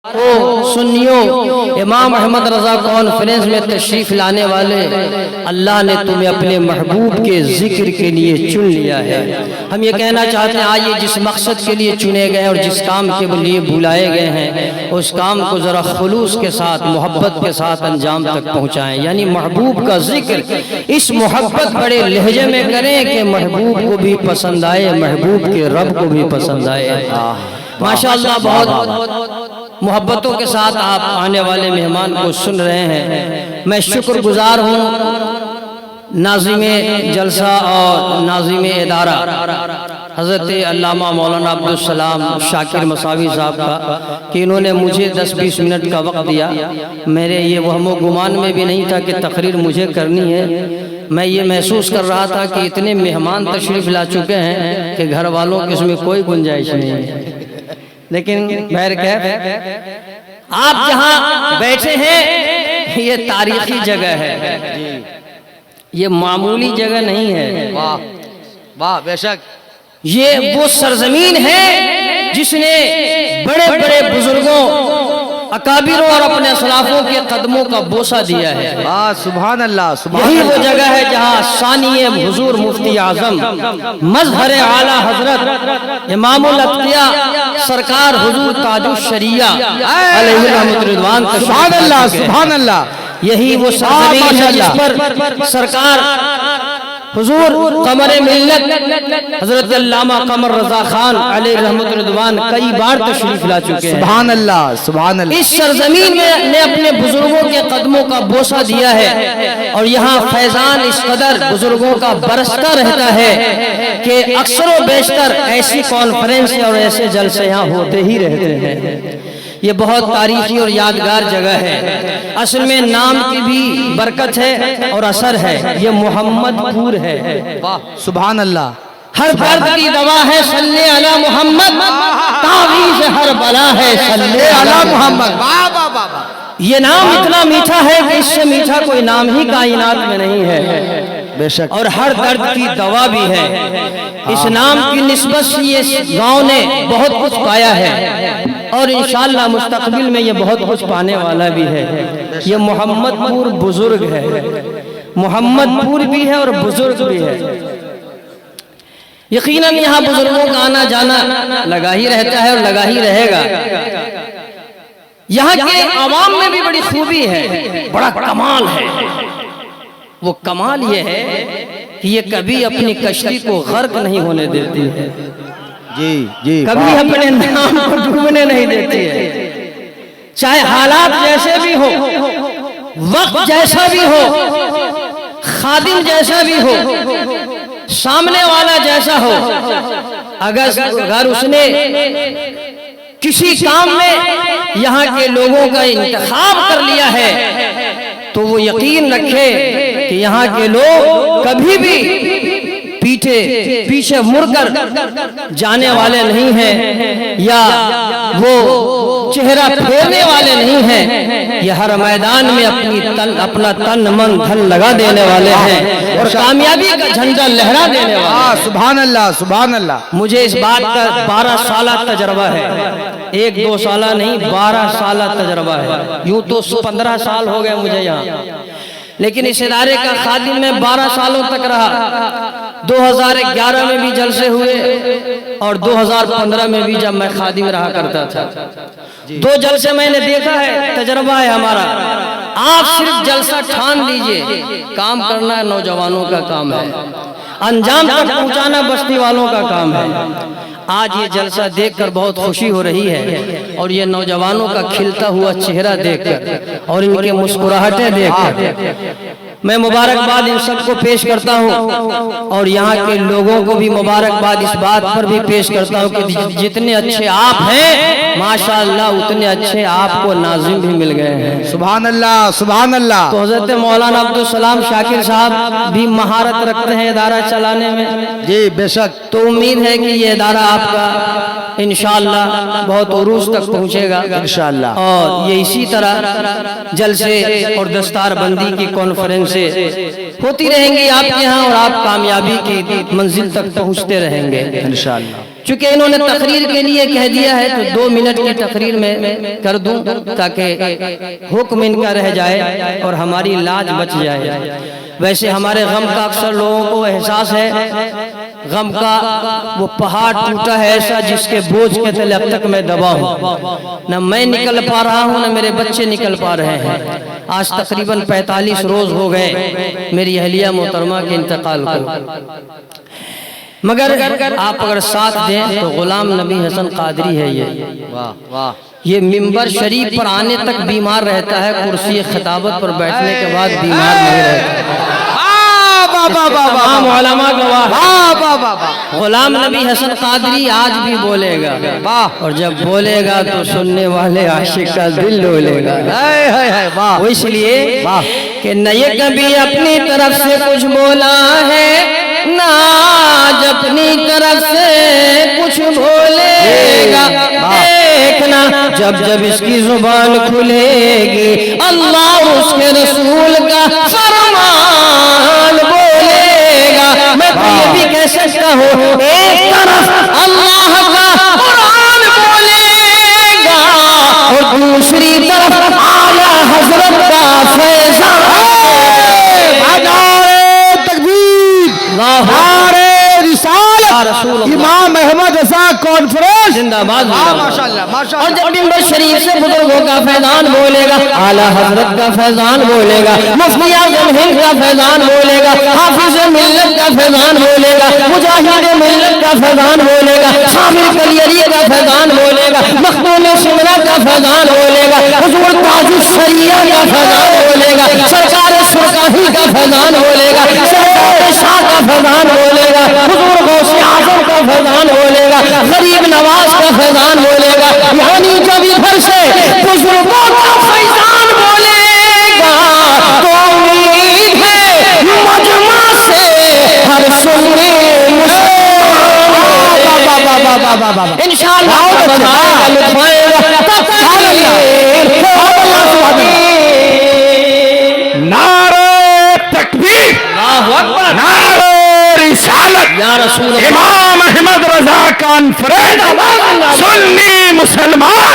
سنیو امام احمد رضا کانفرنس میں تشریف لانے والے، اللہ نے تمہیں اپنے محبوب کے ذکر کے لیے چن لیا ہے۔ ہم یہ کہنا چاہتے ہیں آئیے جس مقصد کے لیے چنے گئے اور جس کام کے لیے بلائے گئے ہیں اس کام کو ذرا خلوص کے ساتھ محبت کے ساتھ انجام تک پہنچائیں، یعنی محبوب کا ذکر اس محبت بڑے لہجے میں کریں کہ محبوب کو بھی پسند آئے، محبوب کے رب کو بھی پسند آئے۔ ماشاءاللہ بہت محبتوں کے ساتھ آپ آنے والے مہمان کو سن رہے ہیں۔ میں شکر گزار ہوں ناظم جلسہ اور ناظم ادارہ حضرت علامہ مولانا عبدالسلام شاکر مساوی صاحب کا کہ انہوں نے مجھے 10-20 منٹ کا وقت دیا۔ میرے یہ وہم و گمان میں بھی نہیں تھا کہ تقریر مجھے کرنی ہے۔ میں یہ محسوس کر رہا تھا کہ اتنے مہمان تشریف لا چکے ہیں کہ گھر والوں کی اس میں کوئی گنجائش نہیں ہے، لیکن بہرکیف آپ جہاں بیٹھے ہیں یہ تاریخی جگہ ہے، یہ معمولی جگہ نہیں ہے۔ واہ واہ بے شک یہ وہ سرزمین ہے جس نے بڑے بڑے بزرگوں اکابروں اور اپنے اسلافوں کے قدموں کا بوسہ دیا ہے۔ واہ سبحان اللہ سبحان یہی اللہ۔ وہ جگہ ہے جہاں ثانی حضور مفتی اعظم مظہر اعلیٰ حضرت امام الاتقیاء سرکار حضور تاج الشریعہ علیہ رحمت رضوان سبحان اللہ سبحان اللہ۔ یہی وہ سرزمین ہے جس پر سرکار حضور قمر ملت حضرت علامہ قمر رضا خان علیہ رحمت رضوان کئی بار تشریف لا چکے ہیں۔ سبحان اللہ سبحان اللہ۔ اس سرزمین نے اپنے بزرگوں کے قدموں کا بوسہ دیا ہے اور یہاں فیضان اس قدر بزرگوں کا برستا رہتا ہے کہ اکثر و بیشتر ایسی کانفرنس اور ایسے جلسے یہاں ہوتے ہی رہتے ہیں۔ یہ بہت تاریخی اور یادگار جگہ ہے، اصل میں نام کی بھی برکت ہے اور اثر ہے۔ یہ محمد پور ہے، واہ سبحان اللہ۔ ہر درد کی دوا ہے صلی علی محمد، تعویذ ہر بلا ہے صلی علی محمد۔ واہ واہ واہ۔ یہ نام اتنا میٹھا ہے کہ اس سے میٹھا کوئی نام ہی کائنات میں نہیں ہے، بے شک، اور ہر درد کی دوا بھی ہے۔ اس نام کی نسبت سے یہ گاؤں نے بہت کچھ پایا ہے اور انشاءاللہ مستقبل میں یہ بہت کچھ پانے والا بھی ہے۔ یہ محمد پور بزرگ ہے، محمد پور بھی ہے اور بزرگ بھی ہے۔ یقیناً یہاں بزرگوں کا آنا جانا لگا ہی رہتا ہے اور لگا ہی رہے گا۔ یہاں کے عوام میں بھی بڑی خوبی ہے، بڑا کمال ہے۔ وہ کمال یہ ہے کہ یہ کبھی اپنی کشتی کو غرق نہیں ہونے دیتی ہے، جی جی، کبھی اپنے نام کو ڈوبنے نہیں دیتی ہے، چاہے حالات جیسے بھی ہو، وقت جیسا بھی ہو، خادم جیسا بھی ہو، سامنے والا جیسا ہو، اگر اس نے کسی کام میں یہاں کے لوگوں کا انتخاب کر لیا ہے تو وہ یقین رکھے کہ یہاں کے لوگ کبھی بھی پیچھے مڑ کر جانے والے نہیں ہیں یا وہ چہرہ پھیرنے والے نہیں ہیں۔ یہ ہر میدان میں اپنا تن من دھن لگا دینے والے ہیں اور کامیابی کا جھنڈا لہرا دینے والے ہیں۔ سبحان اللہ سبحان اللہ۔ مجھے اس بات کا 12 سالہ تجربہ ہے، 1-2 سالہ نہیں، 12 سالہ تجربہ ہے۔ یوں تو 15 سال ہو گئے مجھے یہاں، لیکن اس ادارے کا خادم میں 12 سالوں تک رہا۔ 2011 میں بھی جلسے ہوئے اور 2015 میں بھی جب میں خادم رہا کرتا تھا۔ 2 جلسے میں نے دیکھا ہے، تجربہ ہے ہمارا۔ آپ صرف جلسہ ٹھان دیجئے، کام کرنا نوجوانوں کا کام ہے، انجام تک پہنچانا بستی والوں کا کام ہے۔ آج یہ جلسہ دیکھ کر بہت خوشی ہو رہی ہے اور یہ نوجوانوں کا کھلتا ہوا چہرہ دیکھ کر اور ان کے مسکراہٹیں دیکھ کر میں مبارکباد ان سب کو پیش کرتا ہوں اور یہاں کے لوگوں کو بھی مبارکباد اس بات پر بھی پیش کرتا ہوں کہ جتنے اچھے آپ ہیں ماشاءاللہ اتنے اچھے آپ کو ناظم بھی مل گئے ہیں۔ سبحان اللہ سبحان اللہ۔ تو حضرت مولانا عبدالسلام شاکر صاحب بھی مہارت رکھتے ہیں ادارہ چلانے میں، جی بے شک۔ تو امید ہے کہ یہ ادارہ آپ کا انشاءاللہ بہت عروج تک پہنچے گا انشاءاللہ، اور یہ اسی طرح جلسے اور دستار بندی کی کانفرنسیں ہوتی رہیں گی آپ کے ہاں اور آپ کامیابی کی منزل تک پہنچتے رہیں گے انشاءاللہ۔ چونکہ انہوں نے تقریر کے لیے کہہ دیا ہے تو 2 منٹ کی تقریر میں کر دوں تاکہ حکم ان کا رہ جائے اور ہماری لاج بچ جائے۔ ویسے ہمارے غم کا اکثر لوگوں کو احساس ہے، غم کا وہ پہاڑ ٹوٹا ہے ایسا جس کے بوجھ کے تلے اب تک میں دبا ہوں، نہ میں نکل پا رہا ہوں نہ میرے بچے نکل پا رہے ہیں۔ آج تقریباً 45 روز ہو گئے میری اہلیہ محترمہ کے انتقال کو، مگر آپ اگر ساتھ دیں تو غلام نبی حسن قادری ہے یہ ممبر شریف پر آنے تک بیمار رہتا ہے، کرسی خطابت پر بیٹھنے کے بعد بیمار نہیں رہتا۔ تمام علماء گواہ، غلام نبی حسن قادری آج بھی بولے گا، اور جب بولے گا تو سننے والے عاشق کا دل ڈولے گا۔ وہ اس لیے کہ نہ یہ کبھی اپنی طرف سے کچھ بولا ہے نہ آج اپنی طرف سے کچھ بولے گا۔ دیکھنا جب جب اس کی زبان کھلے گی اللہ اس کے رسول کا فرمان بولے گا۔ میں تو یہ بھی کہہ سکتا ہوں ایک طرف اللہ کا قرآن بولے گا اور دوسری طرف اعلیٰ حضرت کا فیضان۔ امام احمد رضا کانفرنس زندہ باد۔ ماشاءاللہ اور جب ممبر شریف سے بزرگوں کا فیضان بولے گا، اعلیٰ حضرت کا فیضان بولے گا، مفتی اعظم ہند کا فیضان بولے گا، حافظ ملت کا فیضان بولے گا، مجاہد ملت کا فیضان بولے گا، شامل کلیری کا فیضان بولے گا، مخدوم شمرہ کا فیضان بولے گا، حضور تاج الشریعہ کا فیضان بولے گا، سرکار سرکاہی کا فیضان بولے گا، سرکار شاہ کا فیضان بولے گا، حضور غوث اعظم کا فیضان بولے گا، غریب نواز کا فیضان بولے گا۔ یعنی جب ادھر سے بزرگوں کا فیضان بولے گا تو امید ہے مجمع سے ہر سنی مسلمان انشاءاللہ نعرہ تکبیر، نعرہ رسالت، یا رسول اللہ، امام احمد رضا کانفرنس، سنی مسلمان،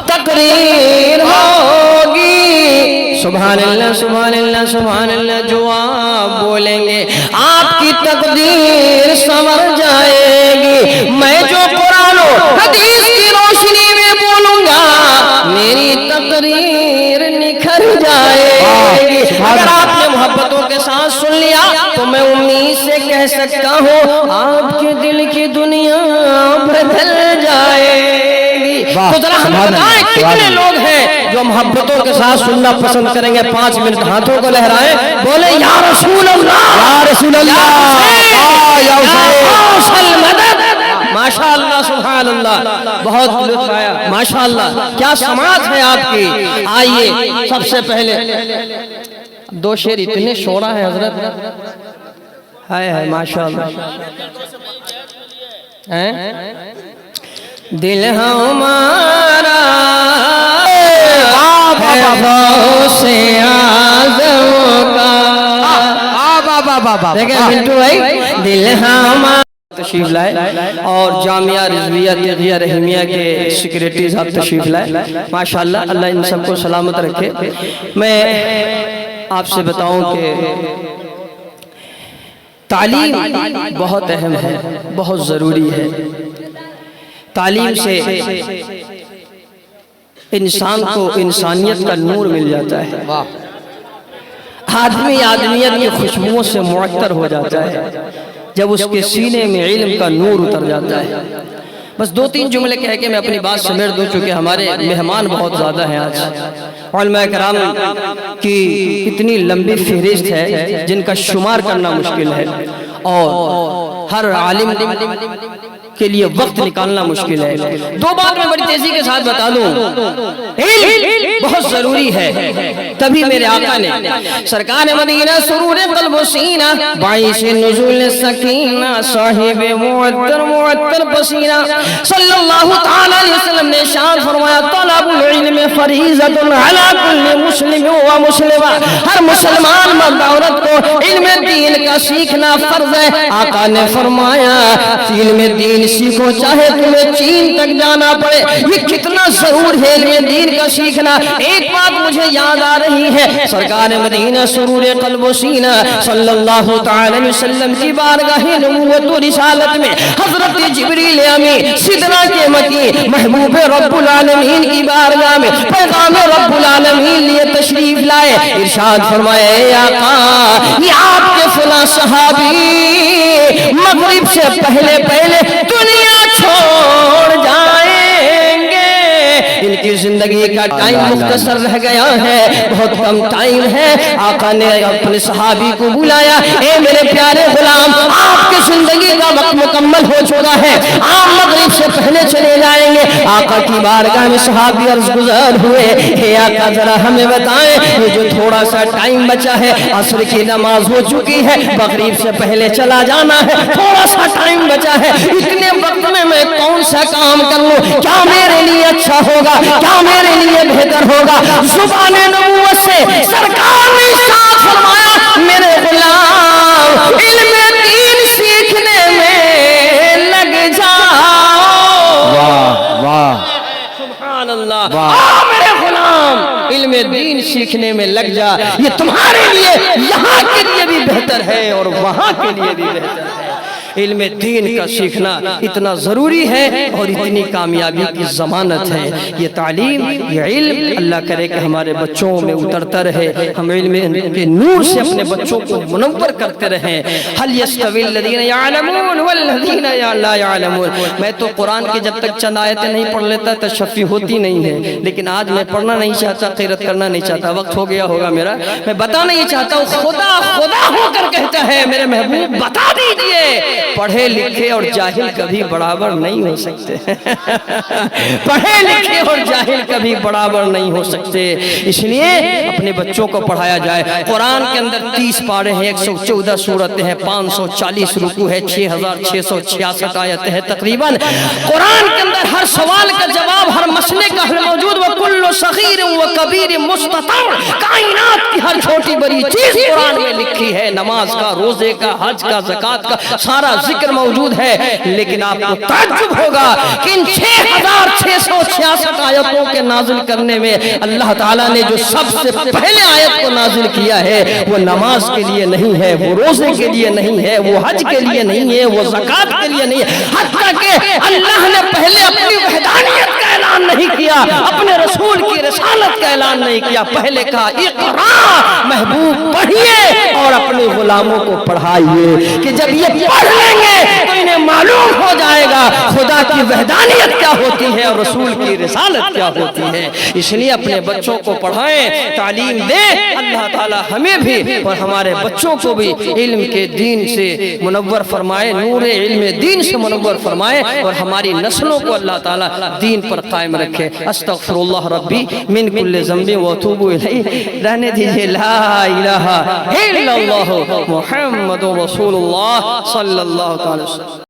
تقریر ہوگی، سبحان اللہ سبحان اللہ سبحان اللہ، جو آپ بولیں گے آپ کی تقدیر سنور جائے گی۔ میں جو قرآن و حدیث کی روشنی میں بولوں گا میری تقریر نکھر جائے گی۔ اگر آپ نے محبتوں کے ساتھ سن لیا تو میں امید سے کہہ سکتا ہوں آپ کے دل کی دنیا بدل جائے گی۔ تو ذرا ہم بتائیں کتنے لوگ ہیں جو محبتوں کے ساتھ سننا پسند کریں گے؟ 5 منٹ ہاتھوں کو لہرائیں، بولے یا رسول اللہ، یا رسول اللہ، یا حسین مدد۔ ماشاءاللہ سبحان اللہ، بہت لطف آیا، ماشاءاللہ کیا سماعت ہے آپ کی۔ آئیے سب سے پہلے 2 شعر اتنے شعرا ہے حضرت، ہائے ہائے ماشاءاللہ۔ دل ہمارا غوث اعظم کا، دیکھیں منٹو بھائی، دل ہمارا تشریف لائے، اور جامعہ رضویہ تغیہ رحمیہ کے سیکریٹری صاحب تشریف لائے، ماشاءاللہ اللہ ان سب کو سلامت رکھے۔ میں آپ سے بتاؤں کہ تعلیم بہت اہم ہے، بہت ضروری ہے۔ تعلیم سے انسان کو انسانیت کا نور مل جاتا ہے، آدمی آدمیت کی خوشبوؤں سے معطر ہو جاتا ہے جب اس کے سینے میں علم کا نور اتر جاتا ہے۔ بس 2-3 جملے کہہ کے میں اپنی بات سمیٹ دوں، چونکہ ہمارے مہمان بہت زیادہ ہیں آج۔ علماء کرام کی اتنی لمبی فہرست ہے جن کا شمار کرنا مشکل ہے، اور ہر عالم کے لیے وقت نکالنا مشکل ہے۔ 2 بات میں بڑی تیزی کے ساتھ بتا دوں، علم بہت ضروری ہے، تبھی میرے آقا نے سرکار مدینہ سرور قلب و سینہ باعث نزول سکینہ صاحب معطر پسینہ صلی اللہ تعالی علیہ وسلم نے ارشاد فرمایا طلب العلم فریضۃ علی کل مسلم و مسلمہ، ہر مسلمان مرد عورت کو علم دین کا سیکھنا فرض ہے۔ آقا نے فرمایا علم دین سیکھو چاہے تمہیں چین تک جانا پڑے۔ یہ کتنا ضرور ہے علم دین کا سیکھنا۔ ایک بات مجھے یاد آ رہی ہے، سرکار مدینہ سرور قلب و سینہ صلی اللہ تعالی علیہ وسلم کی بارگاہ نبوت و رسالت میں حضرت جبریل امین سدرہ کے مکی محبوب رب العالمین کی بارگاہ میں پیغام رب العالمین لیے تشریف لائے۔ ارشاد فرمایا اے آقا یہ آپ کے فلاں صحابی مغرب سے پہلے دنیا چھوڑ جائیں گے، ان کی زندگی کا ٹائم مختصر رہ گیا ہے، بہت کم ٹائم ہے۔ آقا نے اپنے صحابی کو بلایا، اے میرے پیارے غلام آپ کی زندگی کا وقت مکمل ہو چکا ہے، آپ مغرب سے پہلے چلے جائیں گے۔ آقا کی بارگاہ میں صحابی عرض گزار ہوئے، اے آقا ذرا ہمیں بتائیں یہ جو تھوڑا سا ٹائم بچا ہے، عصر کی نماز ہو چکی ہے، مغرب سے پہلے چلا جانا ہے، تھوڑا سا ٹائم بچا ہے، اتنے وقت میں کون سا کام کر لوں؟ کیا میرے لیے اچھا ہوگا؟ کیا میرے لیے بہتر ہوگا؟ زبان نبوت سے سرکار نے ارشاد فرمایا میرے غلام علم دین سیکھنے میں لگ جاؤ۔ واہ واہ سبحان اللہ، میرے غلام علم دین سیکھنے میں لگ جا، یہ تمہارے لیے یہاں کے لیے بھی بہتر ہے اور وہاں کے لیے بھی بہتر ہے۔ علم دین کا سیکھنا اتنا ضروری ہے اور اتنی کامیابی کی ضمانت ہے۔ یہ تعلیم، یہ علم اللہ کرے کہ ہمارے بچوں میں اترتا رہے، ہم علم کے نور سے اپنے بچوں کو منور کرتے رہیں۔ هل يستوي الذين يعلمون والذين لا يعلمون۔ میں تو قرآن کی جب تک چند آیتیں نہیں پڑھ لیتا تشفی ہوتی نہیں ہے، لیکن آج میں پڑھنا نہیں چاہتا، قرأت کرنا نہیں چاہتا، وقت ہو گیا ہوگا میرا، میں بتانا یہ چاہتا ہوں خدا خدا ہو کر کہتا ہے میرے محبوب بتا دیجئے پڑھے لکھے اور جاہل کبھی برابر نہیں ہو سکتے۔ پڑھے لکھے اور جاہل کبھی برابر نہیں ہو سکتے، اس لیے اپنے بچوں کو پڑھایا جائے۔ قرآن کے اندر 30 پارے ہیں، 114 سورتیں ہیں، 540 رکوع ہے، 6666 آیتیں ہیں تقریباً۔ قرآن کے اندر ہر سوال کا جواب، ہر مسئلے کا حل موجود۔ وَكُلُّ صَغِيرٍ وَكَبِيرٍ مُسْتَطَاعٌ، کائنات کی ہر چھوٹی بڑی چیز قرآن میں لکھی ہے، نماز کا، روزے کا، حج کا، زکوٰۃ کا، سارا ذکر موجود ہے۔ لیکن آپ کو تعجب ہوگا کہ ان 6666 آیتوں کے نازل کرنے میں اللہ تعالیٰ نے جو سب سے پہلے آیت کو نازل کیا ہے وہ نماز کے لیے نہیں ہے، وہ روزے کے لیے نہیں ہے، وہ حج کے لیے نہیں ہے، وہ زکوٰۃ کے لیے نہیں ہے، حتیٰ کہ اللہ نے پہلے اپنی وحدانیت کا اعلان نہیں کیا، اپنے رسول کی رسالت کا اعلان نہیں کیا، پہلے کہا اقرا، محبوب پڑھیے اور اپنے غلاموں کو پڑھائیے کہ جب یہ پڑھ لیں گے تو انہیں معلوم ہو جائے گا خدا کی وحدانیت کیا ہوتی ہے اور رسول کی رسالت کیا ہوتی ہے۔ اس لیے اپنے بچوں کو پڑھائیں، تعلیم دیں۔ اللہ تعالی ہمیں بھی اور ہمارے بچوں کو بھی علم کے دین سے منور فرمائے، نور علم دین سے منور فرمائے اور ہماری نسلوں کو اللہ تعالی دین پر قائم رکھے۔ استغفر اللہ ربی من کل ذنب واتوب الیہ۔ رہنے دیجیے لا الہ الا اللہ محمد رسول اللہ صلی اللہ تعالی وسلم۔